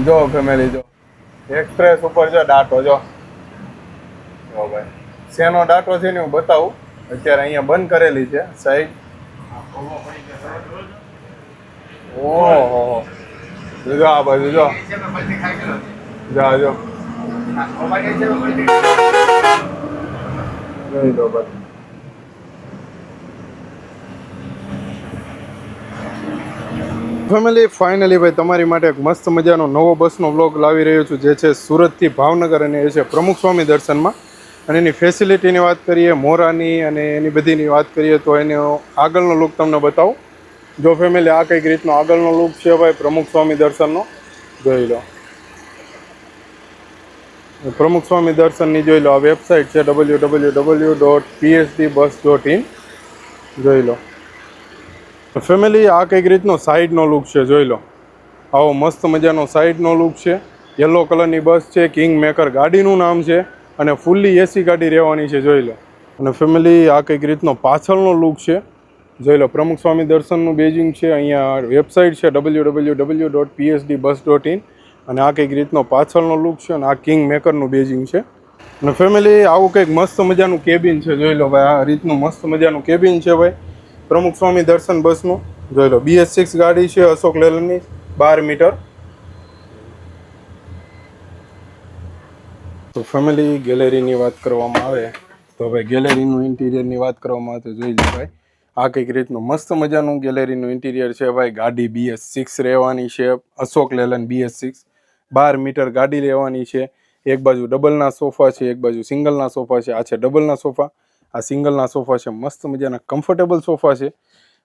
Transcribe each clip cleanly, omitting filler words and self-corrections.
જો ફેમિલી જો એક્સપ્રેસ ઉપર જો ડાટો જો ભાઈ શેનો ડાટો છે ને હું બતાવું. અત્યારે અહીંયા બંધ કરેલી છે સાઈડ. ઓહો જો આ બાજુ જો જા જો જોઈ લો ભાઈ. ફેમિલી ફાઇનલી ભાઈ તમારી માટે એક મસ્ત મજાનો નવો બસનો વ્લોગ લાવી રહ્યો છું, જે છે સુરતથી ભાવનગર અને એ છે પ્રમુખ સ્વામી દર્શનમાં. અને એની ફેસિલિટીની વાત કરીએ, મોરાની અને એની બધીની વાત કરીએ તો એનો આગળનો લુક તમને બતાવું. જો ફેમિલી આ કંઈક રીતનો આગળનો લુક છે ભાઈ પ્રમુખ સ્વામી દર્શનનો. જોઈ લો પ્રમુખ સ્વામી દર્શનની જોઈ લો. આ વેબસાઇટ છે www.psdbus.in. જોઈ લો ફેમિલી આ કંઈક રીતનો સાઈડનો લુક છે. જોઈ લો આવો મસ્ત મજાનો સાઈડનો લુક છે. યલો કલરની બસ છે, કિંગ મેકર ગાડીનું નામ છે અને ફૂલ્લી એસી ગાડી રહેવાની છે. જોઈ લો. અને ફેમિલી આ કંઈક રીતનો પાછળનો લુક છે. જોઈ લો પ્રમુખ સ્વામી દર્શનનું બેજિંગ છે. અહીંયા વેબસાઇટ છે www.psdbus.in. અને આ કંઈક રીતનો પાછળનો લુક છે અને આ કિંગ મેકરનું બેજિંગ છે. અને ફેમિલી આવું કંઈક મસ્ત મજાનું કેબિન છે. જોઈ લો ભાઈ આ રીતનું મસ્ત મજાનું કેબિન છે ભાઈ પ્રમુખ સ્વામી દર્શન બસનું. જોઈ લો BS6 ગાડી છે અશોક લેલનની 12 મીટર. તો ફેમિલી ગેલેરીની વાત કરવામાં આવે તો ભાઈ ગેલેરીનું ઇન્ટિરિયરની વાત કરવામાં આવે તો જોઈ લો ભાઈ આ કંઈક રીતનું મસ્ત મજાનું ગેલેરીનું ઇન્ટિરિયર છે ભાઈ. ગાડી BS6 રહેવાની છે, અશોક લેલન BS6 12 મીટર ગાડી રહેવાની છે. એક બાજુ ડબલના સોફા છે, એક બાજુ સિંગલના સોફા છે. આ છે ડબલના સોફા, આ સિંગલના સોફા છે. મસ્ત મજાના કમ્ફર્ટેબલ સોફા છે.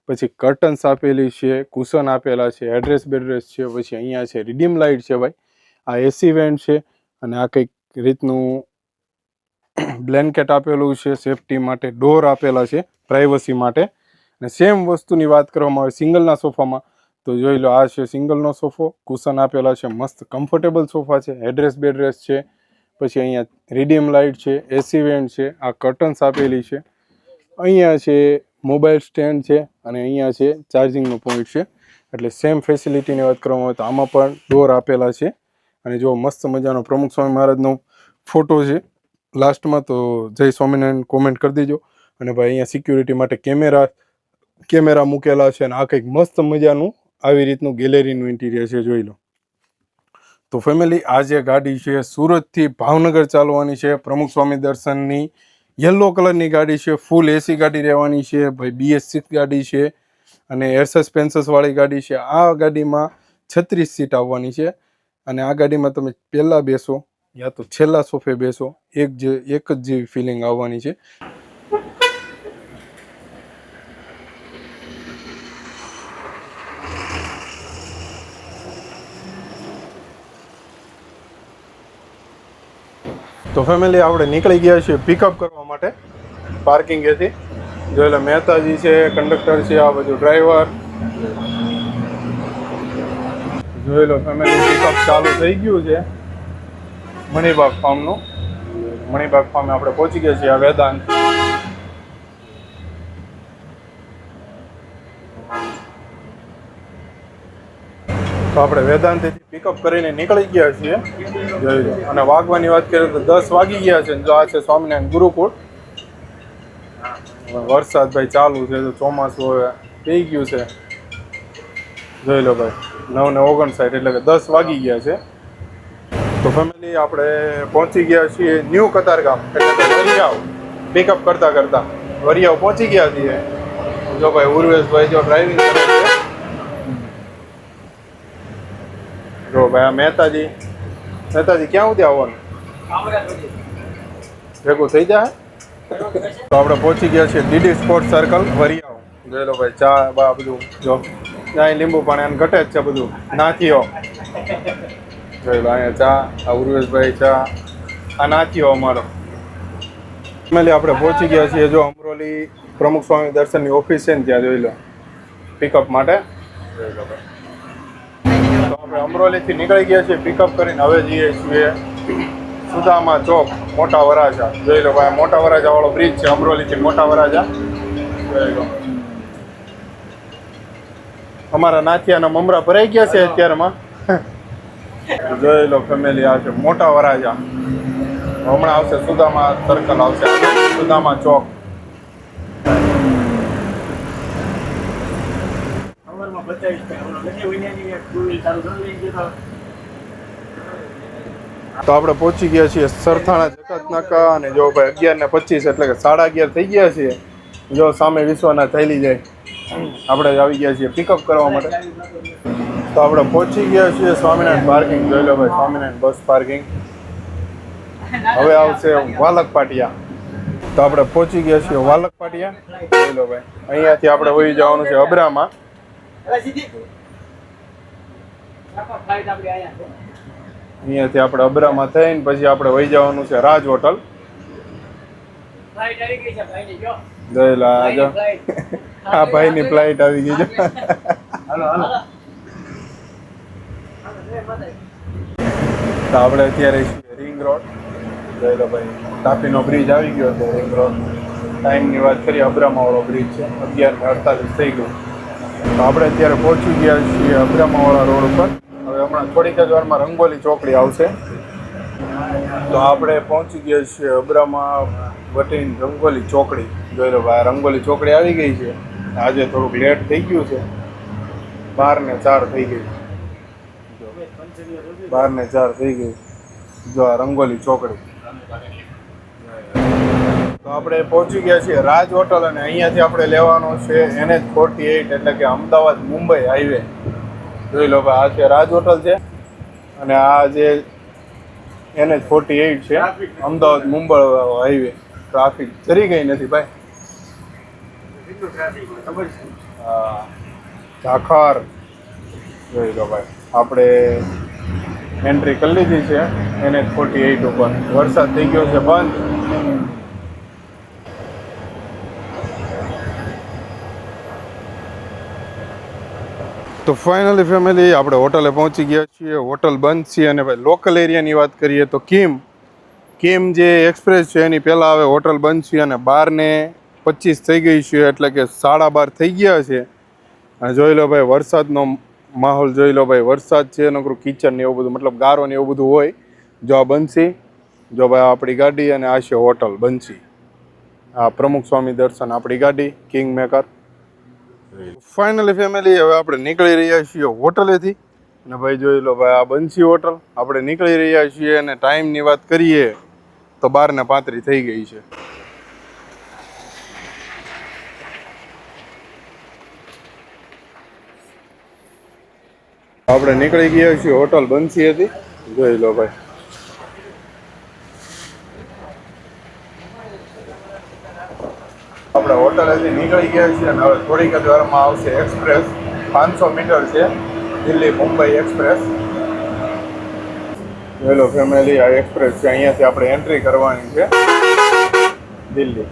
પછી કર્ટન્સ આપેલી છે, કુશન આપેલા છે, એડ્રેસ બેડ્રેસ છે. પછી અહીંયા છે રિડીમ લાઇટ છે ભાઈ. આ એસી વેન્ટ છે અને આ કંઈક રીતનું બ્લેન્કેટ આપેલું છે સેફટી માટે. ડોર આપેલા છે પ્રાઇવસી માટે. અને સેમ વસ્તુની વાત કરવામાં આવે સિંગલના સોફામાં તો જોઈ લો આ છે સિંગલનો સોફો, કુશન આપેલા છે, મસ્ત કમ્ફર્ટેબલ સોફા છે, એડ્રેસ બેડ્રેસ છે. પછી અહીંયા રિડીમ લાઇટ છે, એસી વેન્ટ છે, આ કર્ટન્સ આપેલી છે. અહીંયા છે મોબાઈલ સ્ટેન્ડ છે અને અહીંયા છે ચાર્જિંગનો પોઈન્ટ છે. એટલે સેમ ફેસિલિટીની વાત કરવામાં આવે તો આમાં પણ ડોર આપેલા છે. અને જો મસ્ત મજાનો પ્રમુખ સ્વામી મહારાજનો ફોટો છે લાસ્ટમાં, તો જય સ્વામિનારાયણ કોમેન્ટ કરી દેજો. અને ભાઈ અહીંયા સિક્યુરિટી માટે કેમેરા મૂકેલા છે અને આ કંઈક મસ્ત મજાનું આવી રીતનું ગેલેરીનું ઇન્ટિરિયર છે. જોઈ લો. તો ફેમિલી આ જે ગાડી છે સુરતથી ભાવનગર ચાલવાની છે પ્રમુખ સ્વામી દર્શનની યલો કલરની ગાડી છે. ફૂલ એસી ગાડી રહેવાની છે ભાઈ. BS6 ગાડી છે અને એર સસ્પેન્સસવાળી ગાડી છે. આ ગાડીમાં 36 સીટ આવવાની છે અને આ ગાડીમાં તમે પહેલાં બેસો યા તો છેલ્લા સોફે બેસો, એક જ જેવી ફિલિંગ આવવાની છે. તો ફેમિલી આપણે નીકળી ગયા છીએ પિકઅપ કરવા માટે પાર્કિંગેથી. જોઈ લો મહેતાજી છે, કંડક્ટર છે, આ બધું ડ્રાઈવર. જોઈ લો ફેમિલી પિકઅપ ચાલુ થઈ ગયું છે મણિબાગ ફાર્મનું. મણિબાગ ફાર્મે આપણે પહોંચી ગયા છીએ. આ વેદાંત. તો આપણે વેદાંતથી પિકઅપ કરીને નીકળી ગયા છીએ. જોઈ લો. અને વાગવાની વાત કરીએ તો 10 વાગી ગયા છે. જો આ છે સ્વામિનારાયણ ગુરુકુળ. વરસાદ ભાઈ ચાલુ છે તો ચોમાસું હવે થઈ ગયું છે. જોઈ લો ભાઈ 9:59 એટલે કે 10 વાગી ગયા છે. તો ફેમિલી આપણે પહોંચી ગયા છીએ ન્યૂ કતારગામ એટલે કે વરિયાવ. પિકઅપ કરતાં કરતાં વરિયાવ પહોંચી ગયા છીએ. જો ભાઈ ઉર્વેશભાઈ જો ડ્રાઇવિંગ કરે છે. જો ભાઈ આ મહેતાજી ક્યાં સુધી આવવાનું ભેગું થઈ જાય. તો આપણે પહોંચી ગયા છીએ DD સ્પોર્ટ સર્કલ વરિયાવ. જોઈ લો ભાઈ ચા બા બધું જો ત્યાં લીંબુ પાણી અને ઘટે જ છે બધું નાથીઓ. જોઈ લો અહીંયા ચા, આ ઉર્વેશભાઈ ચા, આ નાથીઓ અમારો. ફેમિલી આપણે પહોંચી ગયા છીએ જો અમરોલી પ્રમુખ સ્વામી દર્શનની ઓફિસ છે ને ત્યાં. જોઈ લો પિકઅપ માટે. જોઈ લો ભાઈ તો આપણે અમરોલીથી નીકળી ગયા છીએ પિકઅપ કરીને. હવે જઈએ છીએ સુદામા ચોક મોટા વરાજા. જોઈ લો ભાઈ મોટા વરાજા વાળો બ્રિજ છે અમરોલીથી મોટા વરાજા. જોઈ લો અમારા નાથિયાના મમરા ભરાઈ ગયા છે અત્યારમાં. જોઈ લો ફેમિલી, આ છે મોટા વરાજા. હમણાં આવશે સુદામા સર્કલ આવશે, સુદામા ચોક. તો આપણે પહોંચી ગયા છીએ સરથાણા જકાત નાકા. અને જો ભાઈ 11:25 એટલે કે 11:30 થઈ ગયા છીએ. જો સામે વિશ્વના થયેલી જાય, આપણે આવી ગયા છીએ પિકઅપ કરવા માટે. તો આપણે પહોંચી ગયા છીએ સ્વામિનારાયણ પાર્કિંગ. જોઈ લો ભાઈ, સ્વામિનારાયણ બસ પાર્કિંગ. હવે આવશે વાલક પાટિયા. તો આપણે પહોંચી ગયા છીએ વાલક પાટિયા. જોઈ લો ભાઈ, અહીંયાથી આપણે વહી જવાનું છે અબ્રામાં. અહીંયાથી આપણે અબ્રામાં થઈને પછી આપણે વહી જવાનું છે રાજ હોટલ. જોયેલા જો આ ભાઈની ફ્લાઇટ આવી ગઈ છે. તો આપણે અત્યારે છીએ રિંગ રોડ. જોઈ લો ભાઈ, તાપીનો બ્રિજ આવી ગયો છે રિંગ રોડ. ટાઈમની વાત કરીએ, અબ્રામાવાળો બ્રિજ છે, 11:48 થઈ ગયું. તો આપણે અત્યારે પહોંચી ગયા છીએ અબ્રામાવાળા રોડ ઉપર. હવે હમણાં થોડીક જ વારમાં રંગોલી ચોકડી આવશે. તો આપણે પહોંચી ગયા છીએ અબ્રામા વટીન રંગોલી ચોકડી. જોઈ લો ભાઈ, રંગોલી ચોકડી આવી ગઈ છે. આજે થોડુંક લેટ થઈ ગયું છે, 12:04 થઈ ગઈ. 12:04 થઈ ગઈ. જો આ રંગોલી ચોકડી. તો આપણે પહોંચી ગયા છીએ રાજ હોટલ. અને અહીંયાથી આપણે લેવાનો છે NH48 એટલે કે અમદાવાદ મુંબઈ હાઈવે. જોઈ લો ભાઈ, આ છે રાજ હોટલ છે અને આ જે NH48 છે અમદાવાદ મુંબઈ હાઈવે. ટ્રાફિક જરી ગઈ નથી ભાઈ. હા, ઝાખર. જોઈ લો ભાઈ, આપણે એન્ટ્રી કરી લીધી છે NH48 ઉપર. વરસાદ થઈ ગયો છે બંધ. તો ફાઇનલી ફેમિલી, આપણે હોટલે પહોંચી ગયા છીએ. હોટલ બંધ છે. અને ભાઈ લોકલ એરિયાની વાત કરીએ તો કિમ જે એક્સપ્રેસ છે એની પહેલાં આવે હોટલ બંધ છે. અને 12:25 થઈ ગઈ છે એટલે કે 12:30 થઈ ગયા છે. અને જોઈ લો ભાઈ, વરસાદનો માહોલ જોઈ લો ભાઈ. વરસાદ છે, નકરું કિચન ને એવું બધું, મતલબ ગારો ને એવું બધું હોય. જો આ બંસી, જો ભાઈ આપણી ગાડી. અને આ છે હોટલ બંસી. આ પ્રમુખ સ્વામી દર્શન આપણી ગાડી કિંગ મેકર. ફાઇનલી ફેમિલી, હવે આપણે નીકળી રહ્યા છીએ હોટલેથી. અને ભાઈ જોઈ લો ભાઈ, આ બંસી હોટલ. આપણે નીકળી રહ્યા છીએ. અને ટાઈમની વાત કરીએ તો 12:35 થઈ ગઈ છે. આપણે નીકળી ગયા છીએ હોટલ બંસી હતી. જોઈ લો ભાઈ, આપણે હોટલેથી નીકળી ગયા છીએ. અને હવે થોડીક જ વારમાં આવશે એક્સપ્રેસ. 500 મીટર છે, દિલ્હી મુંબઈ એક્સપ્રેસ. જોઈ લો ફેમિલી, આ એક્સપ્રેસ છે. અહીંયાથી આપણે એન્ટ્રી કરવાની છે દિલ્હી.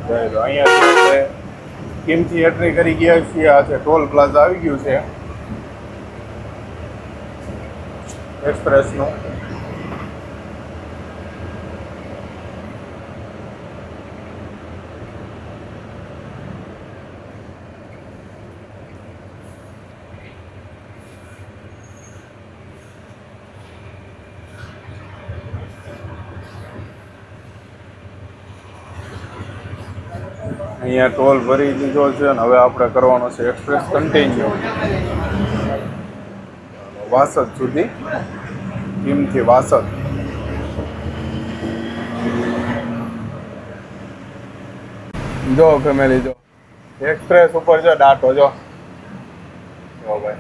જોઈ લો, અહીંયાથી આપણે કિમથી એન્ટ્રી કરી ગયા છીએ. આ છે ટોલ પ્લાઝા આવી ગયું છે એક્સપ્રેસનું. અહીંયા ટોલ ભરી દીધો છે. અને હવે આપણે કરવાનો છે એક્સપ્રેસ કન્ટિન્યુ વાસદ સુધી. કિમથી વાસદ. જો ફેમિલી, જો એક્સપ્રેસ ઉપર જો ડાટો જો ભાઈ.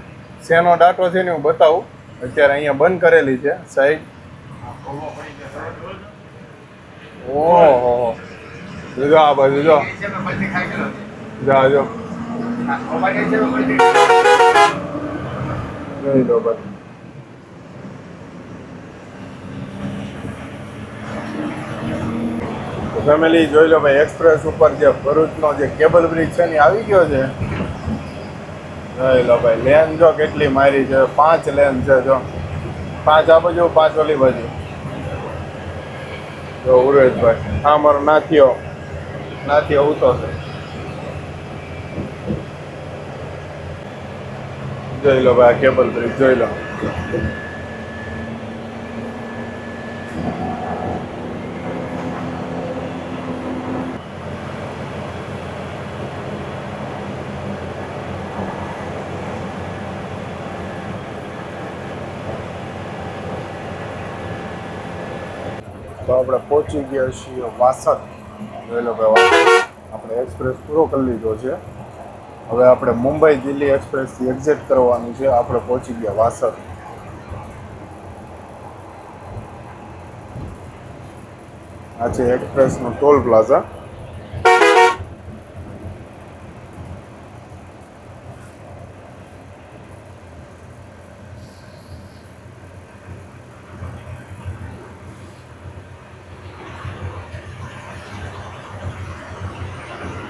શેનો ડાટો છે ને હું બતાવું. અત્યારે અહીંયા બંધ કરેલી છે સાઈડ. ઓહો, જો આ બાજુ જો. જા જો, જોઈ લો ભાઈ. ફેમિલી જોઈ લો ભાઈ, એક્સપ્રેસ ઉપર જે ભરૂચનો જે કેબલ બ્રિજ છે ને આવી ગયો છે. જોઈ લો ભાઈ, લેન જો કેટલી મારી છે. 5 લેન છે. જો 5 આ બાજુ, 5 ઓલી બાજુ. જો ઉર્વેશભાઈ, હા મારો નાથીઓ ઉતો છે. જોઈ લો ભાઈ, આ કેબલ બ્રિજ જોઈ લો. તો આપણે પહોંચી ગયા છીએ વાસદ. જોઈ લો ભાઈ, આપણે એક્સપ્રેસ પૂરો કરી લીધો છે. હવે આપણે મુંબઈ દિલ્હી એક્સપ્રેસથી એક્ઝિટ કરવાનું છે. આપણે પહોંચી ગયા વાસદ. આ છે એક્સપ્રેસનો ટોલ પ્લાઝા.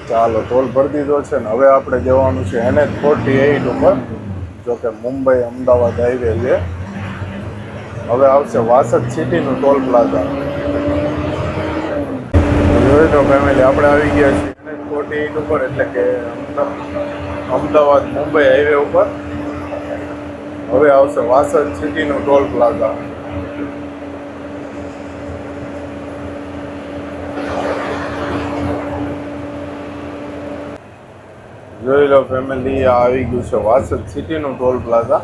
ચાલો, ટોલ ભરી દીધો છે ને હવે આપણે જવાનું છે NH48 ઉપર. જો કે મુંબઈ અમદાવાદ હાઈવે છે. હવે આવશે વાસદ સિટીનું ટોલ પ્લાઝા. જોઈ તો ફેમિલી, આપણે આવી ગયા છીએ NH48 ઉપર, એટલે કે અમદાવાદ મુંબઈ હાઈવે ઉપર. હવે આવશે વાસદ સિટીનું ટોલ પ્લાઝા. જોઈ લો ફેમિલી, આ આવી ગયું છે વાસદ સિટીનું toll plaza.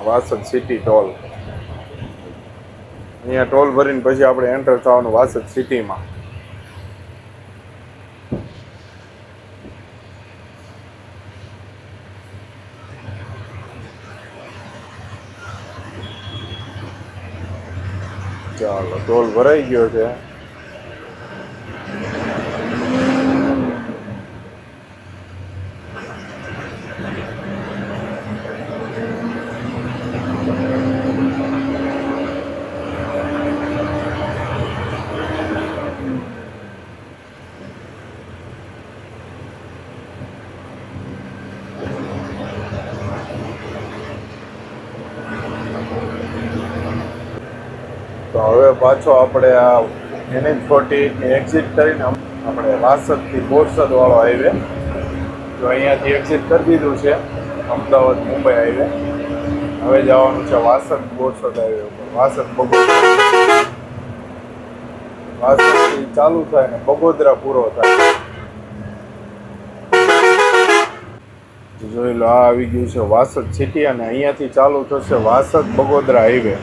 Vasad city toll. અહીંયા ટોલ ભરીને પછી આપણે એન્ટર થવાનું વાસદ સિટીમાં. ચાલો, ટોલ ભરાઈ ગયો છે. તો હવે પાછો આપણે આ NH48ની એક્ઝિટ કરીને આપણે વાસદથી બોરસદ વાળો હાઈવે, તો અહીંયાથી એક્ઝિટ કરી દીધું છે અમદાવાદ મુંબઈ હાઈવે. હવે જવાનું છે વાસદ બોરસદ હાઈવે ઉપર. વાસદથી ચાલુ થાય ને બગોદરા પૂરો થાય. જોઈ લો, આ આવી ગયું છે વાસદ સિટી અને અહીંયાથી ચાલુ થશે વાસદ બગોદરા હાઈવે.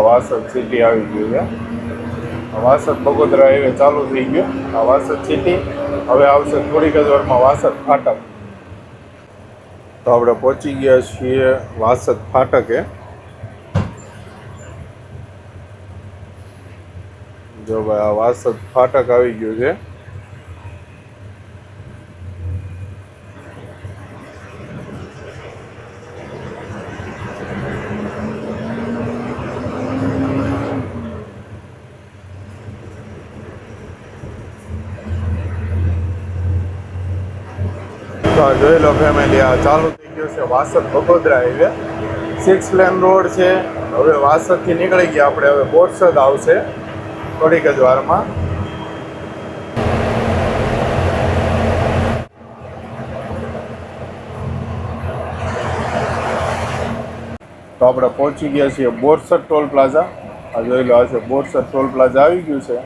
વાસદ સિટી આવી ગયું છે. વાસદ બગોદરા હાઈવે ચાલુ થઈ ગયો. આ વાસદ સિટી. હવે આવશે થોડીક જ વારમાં વાસદ ફાટક. તો આપણે પહોંચી ગયા છીએ વાસદ ફાટકે. જો ભાઈ, આ વાસદ ફાટક આવી ગયું છે. જોઈ લો ફેમિલી, આ ચાલુ થઈ ગયો છે Vasad Bagodara highway. 6 lane road છે. હવે વાસદથી નીકળી ગયા આપણે. હવે બોરસદ આવશે થોડીક જ વારમાં. તો આપણે પહોંચી ગયા છીએ બોરસદ ટોલ પ્લાઝા. આ જોઈ લો, આ છે બોરસદ ટોલ પ્લાઝા આવી ગયું છે.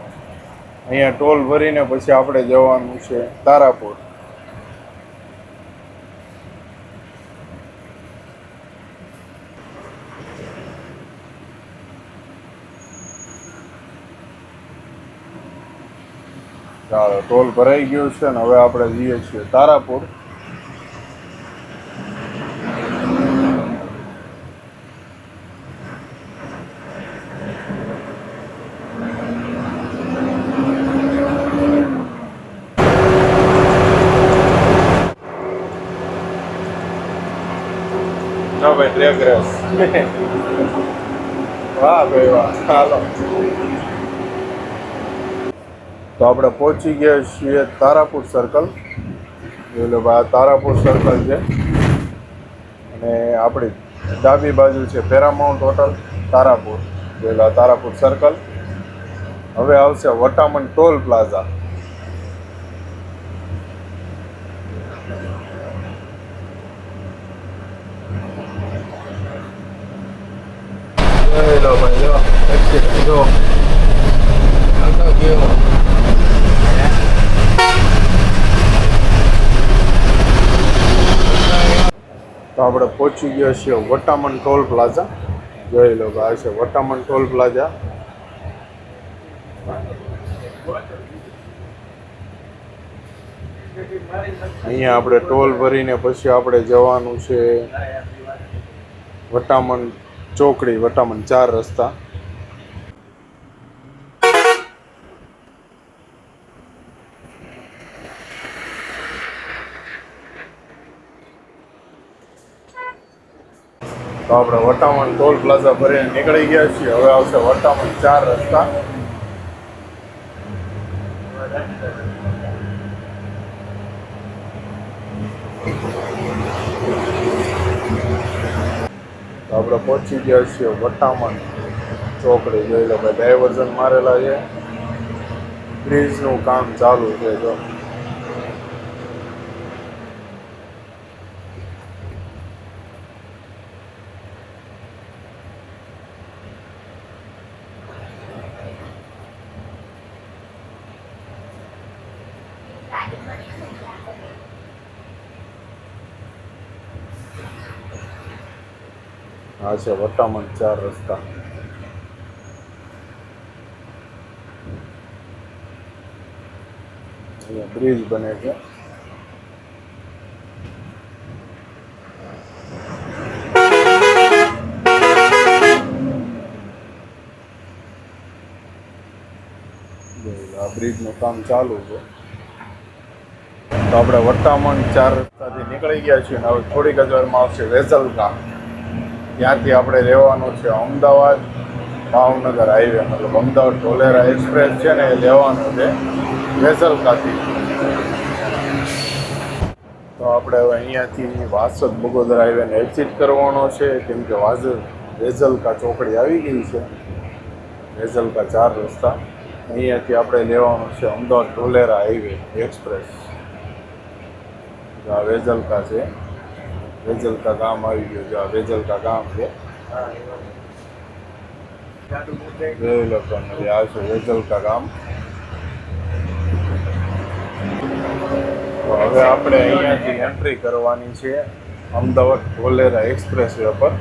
અહીંયા ટોલ ભરીને પછી આપણે જવાનું છે તારાપુર. ચાલો, ટોલ ભરાઈ ગયું છે ને હવે આપણે જઈએ છીએ તારાપુર. ના ભાઈ, ટ્રેક રેસ. વાહ ભાઈ વાહ. ચાલો, તો આપણે પહોંચી ગયા છીએ તારાપુર સર્કલ. જોઈ લો ભાઈ, આ તારાપુર સર્કલ છે અને આપણી ડાબી બાજુ છે પેરામાઉન્ટ હોટલ તારાપુર, પેલા તારાપુર સર્કલ. હવે આવશે વટામણ ટોલ પ્લાઝા. લો ભાઈ જો એક્સિડન્ટ જો તો આપણે પહોંચી ગયા છીએ વટામણ ટોલ પ્લાઝા. જોઈ લો આ છે વટામણ ટોલ પ્લાઝા. અહીંયા આપણે ટોલ ભરીને પછી આપણે જવાનું છે વટામણ ચોકડી, વટામણ 4 રસ્તા. તો આપણે વટામણ ટોલ પ્લાઝા ભરીને નીકળી ગયા છીએ. હવે આવશે વટામણ 4 રસ્તા. તો આપણે પહોંચી ગયા છીએ વટામણ ચોકડી. જોઈ લો ભાઈ ડાયવર્ઝન મારેલા છે, બ્રિજનું કામ ચાલુ છે. જો આ છે વટામણ 4 રસ્તા. અહીંયા બ્રિજ બને છે. આ બ્રિજનું કામ ચાલુ છે. તો આપણે વટામણ 4 રસ્તાથી નીકળી ગયા છીએ. હવે થોડીક જ વારમાં આવશે વેઝલકા. ત્યાંથી આપણે લેવાનું છે અમદાવાદ ભાવનગર હાઈવે, મતલબ અમદાવાદ ઢોલેરા એક્સપ્રેસ છે ને એ લેવાનું છે વેઝલકાથી. તો આપણે હવે અહીંયાથી વાસદ બગોદર હાઈવેને એક્ઝિટ કરવાનો છે, કેમ કે વેઝલકા ચોકડી આવી ગઈ છે. વેઝલકા 4 રસ્તા. અહીંયાથી આપણે લેવાનું છે અમદાવાદ ઢોલેરા હાઈવે એક્સપ્રેસ. આ વેઝલકા છે, વેઝલકા ગામ આવી ગયું છે. આ વેઝલકા ગામ છે. જોઈ લો તમે, આ છે વેઝલકા ગામ. તો હવે આપણે અહીંયાથી એન્ટ્રી કરવાની છે અમદાવાદ ઢોલેરા એક્સપ્રેસ વે પર.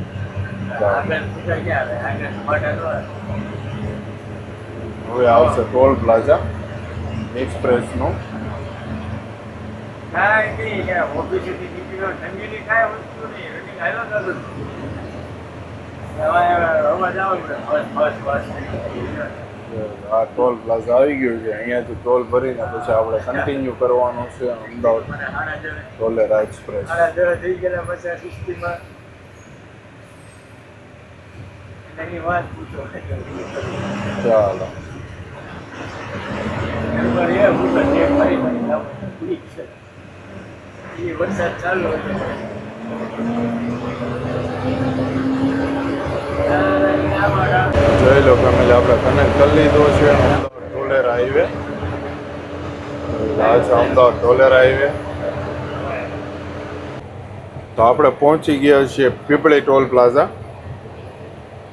હવે આવશે ટોલ પ્લાઝા એક્સપ્રેસનું. આ ટોલ પ્લાઝા આવી ગયું છે. અહીંયાથી ટોલ ભરીને પછી આપણે કન્ટિન્યુ કરવાનું છે અમદાવાદ ઢોલેરા એક્સપ્રેસ. ચાલો વરસાદ ચાલુ જોઈ લો ફેમિલી, આપણે કનેક્ટ કરી લીધો છે અમદાવાદ ઢોલેરા હાઈવે. આ છે અમદાવાદ ઢોલેરા હાઈવે. તો આપણે પહોંચી ગયા છીએ પીપળી ટોલ પ્લાઝા.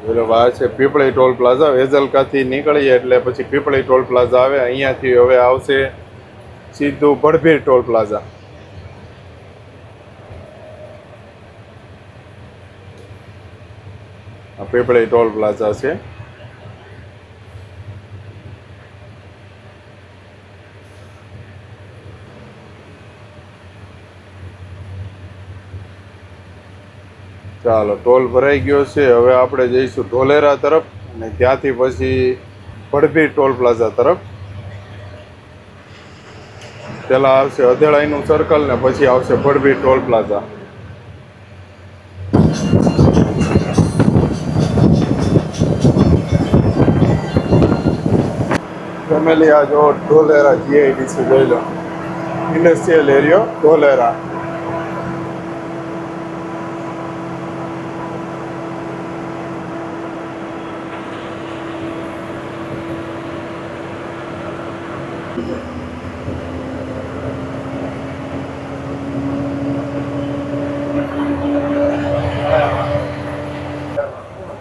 જોઈ લો આ છે પીપળી ટોલ પ્લાઝા. વેઝલકાથી નીકળીએ એટલે પછી પીપળી ટોલ પ્લાઝા આવે. અહીંયાથી હવે આવશે સીધું ભડભીર ટોલ પ્લાઝા. આ પીપળી ટોલ પ્લાઝા છે. ચાલો ટોલ ભરાઈ ગયો છે. હવે આપણે જઈશું ઢોલેરા તરફ અને ત્યાંથી પછી ભડભીર ટોલ પ્લાઝા તરફ. પહેલાં આવશે અધેળાઈનું સર્કલ ને પછી આવશે ભડભીર ટોલ પ્લાઝા. ફેમિલી આ જો ઢોલેરા જીઆઈડીસી જોઈ લો, ઇન્ડસ્ટ્રીયલ એરિયો ઢોલેરા.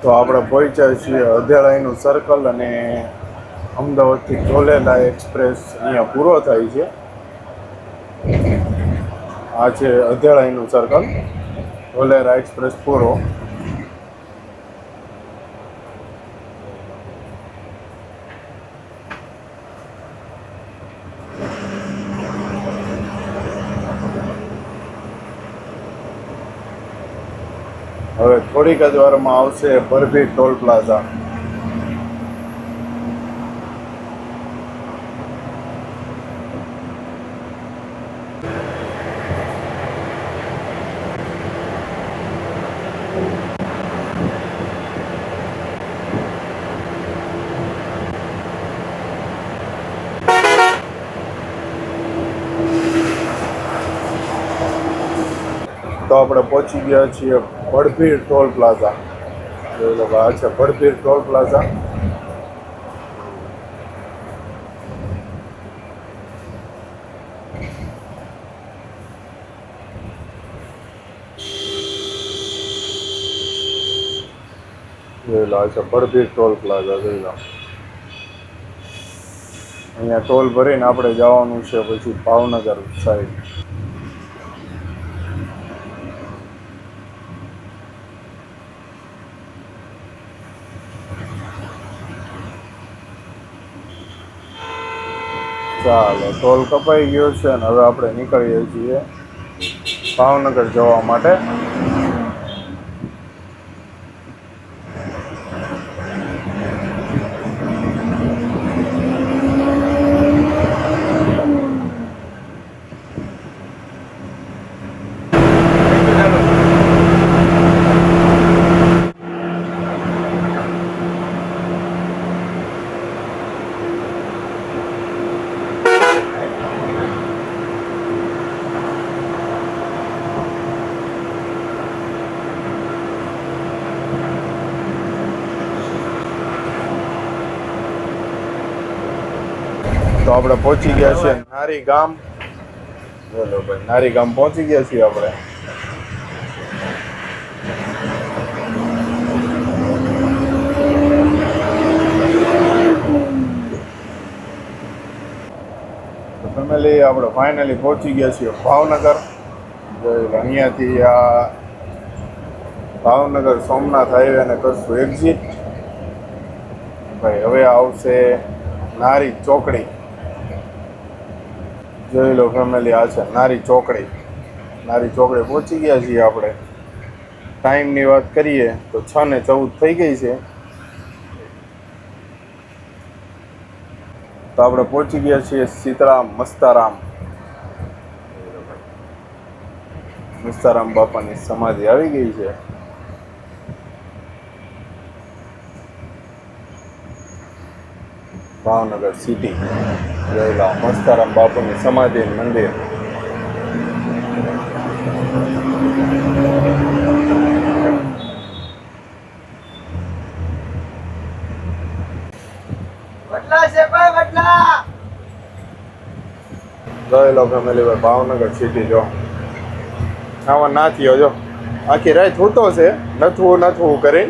તો આપણે પહોંચ્યા છીએ અધેળાઈનું સર્કલ અને અમદાવાદથી ઝોલેલા એક્સપ્રેસ અહીંયા પૂરો થાય છે. આ છે અધેળાઈનું સર્કલ, ઝોલેલા એક્સપ્રેસ પૂરો. હવે થોડીક જ વારમાં આવશે બરભી ટોલ પ્લાઝા. તો આપણે પહોંચી ગયા છીએ બળભીર ટોલ પ્લાઝા. જોઈ લો, આ છે બળભીર ટોલ પ્લાઝા. જોઈ લો, આ છે બળભીર ટોલ પ્લાઝા. જોઈ લો, અહીંયા ટોલ ભરીને આપણે જવાનું છે પછી ભાવનગર સાઈડ. ચાલો, ટોલ કપાઈ ગયો છે અને હવે આપણે નીકળીએ છીએ ભાવનગર જવા માટે. તો આપણે પહોંચી ગયા છીએ નારી ગામ. બોલો ભાઈ, નારી ગામ પહોંચી ગયા છીએ આપણે. તો ફેમિલી, આપણે ફાઇનલી પહોંચી ગયા છીએ ભાવનગર. અહીંયાથી આ ભાવનગર સોમનાથ હાઈવે ને કરશું એક્ઝિટ. ભાઈ હવે આવશે નારી ચોકડી. જોઈ લો ફેમિલી, આ છે નારી ચોકડી. નારી ચોકડી પહોંચી ગયા છીએ આપણે. ટાઈમની વાત કરીએ તો 6:14 થઈ ગઈ છે. તો આપણે પહોંચી ગયા છીએ સીતારામ મસ્તારામ. મસ્તારામ બાપાની સમાધિ આવી ગઈ છે. ભાવનગર સિટી. જોઈ લો, મસ્તારામ બાપુની સમાધિ મંદિર. જોઈ લો ફેમિલી, ભાવનગર સિટી. જો આમાં ના થયો, જો આખી રાત હોતો છે નથવું કરી.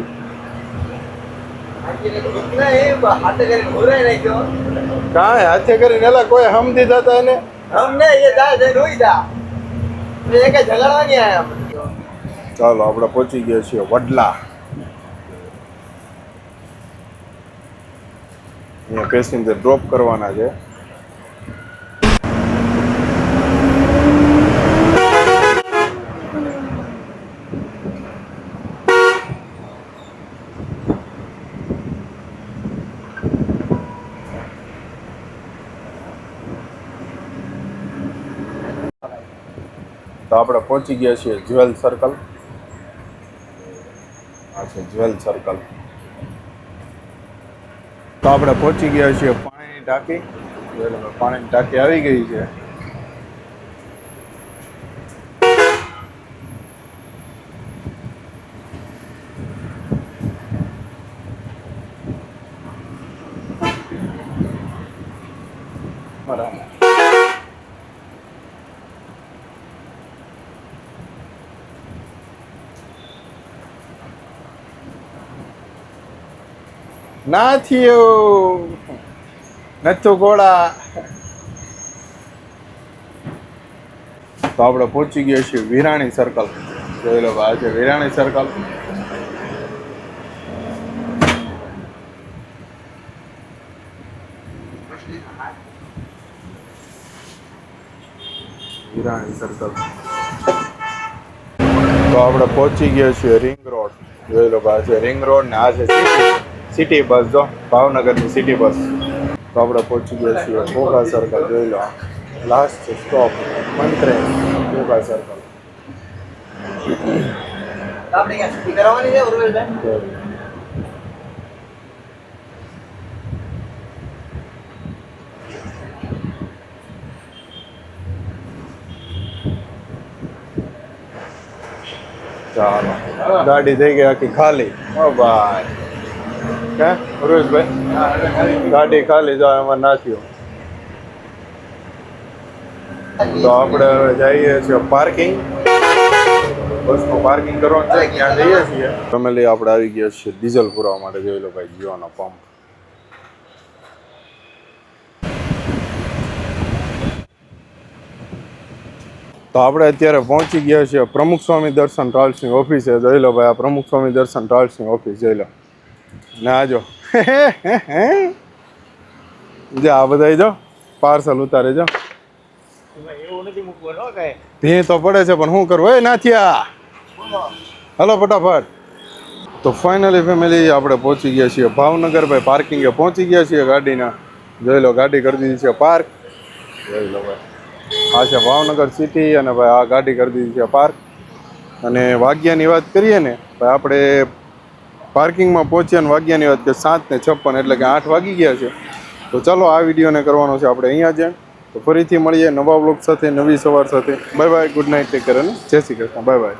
કાંઈ હાથે કરીને એલા કોઈ હમ દીધા હતા એને. ચાલો, આપણે પહોંચી ગયા છીએ વડલા. અહીંયા પેસેન્જર ડ્રોપ કરવાના છે. તો આપણે પહોંચી ગયા છીએ જ્વેલ સર્કલ. આ છે જ્વેલ સર્કલ. તો આપણે પહોંચી ગયા છીએ પાણીની ટાંકી. પાણીની ટાંકી આવી ગઈ છે. બરાબર. નથી એવું નથું ઘોડા. તો આપણે પહોંચી ગયા છીએ વિરાણી સર્કલ. જોઈ લો આ છે વિરાણી સર્કલ. વિરાણી સર્કલ. તો આપણે પહોંચી ગયા છીએ રિંગ રોડ. જોઈ લો આ છે રિંગ રોડ ને આ છે સિટી બસ. જો ભાવનગરની સિટી બસ. તો આપણે પહોંચી ગયા છીએ ઘોઘા સર્કલ. જોઈ લો લાસ્ટ સ્ટોપ મંત્રે ઘોઘા સર્કલ. આપણે ક્યાં છૂટી કરાવવાની છે ઉર્વેલભાઈ? ચાલો ગાડી થઈ ગઈ આખી ખાલી. ઓ ભાઈ ક્યાં ઉર્વેશભાઈ ગાડી ખાલી જો એમાં નાખ્યો. તો આપણે હવે જઈએ છીએ પાર્કિંગ. બસનું પાર્કિંગ કરવાનું છે ત્યાં જઈએ છીએ. ફેમિલી આપણે આવી ગયા છીએ ડીઝલ પુરાવા માટે. જોઈ લો ભાઈ જીઓનો પંપ. તો આપણે અત્યારે પહોંચી ગયા છીએ પ્રમુખ સ્વામી દર્શન ટ્રાવેલ્સની ઓફિસે. જોઈ લો ભાઈ આ પ્રમુખ સ્વામી દર્શન ટ્રાવેલ્સની ઓફિસ. જોઈ લો ને આ જો આ બધા જો પાર્સલ ઉતારે જો. એવું નથી મૂકવાનું કઈ. ભી તો પડે છે પણ શું કરવું? એ નાથિયા હલો ફટાફટ. તો ફાઇનલી ફેમિલી આપણે પહોંચી ગયા છીએ ભાવનગર. ભાઈ પાર્કિંગે પહોંચી ગયા છીએ ગાડીના. જોઈ લો ગાડી કરી દીધી છે પાર્ક. જોઈ લો ભાઈ આ છે ભાવનગર સિટી અને ભાઈ આ ગાડી કરી દીધી છે પાર્ક. અને વાગ્યાની વાત કરીએ ને ભાઈ આપણે પાર્કિંગમાં પહોંચ્યા અને વાગ્યાની વાત કે 7:56 એટલે કે 8 વાગી ગયા છે. તો ચલો આ વિડીયોને કરવાનો છે આપણે અહીંયા જ. તો ફરીથી મળીએ નવા બ્લોગ સાથે નવી સવાર સાથે. Bye bye, good night, take care અને જય શ્રી કૃષ્ણ. Bye bye.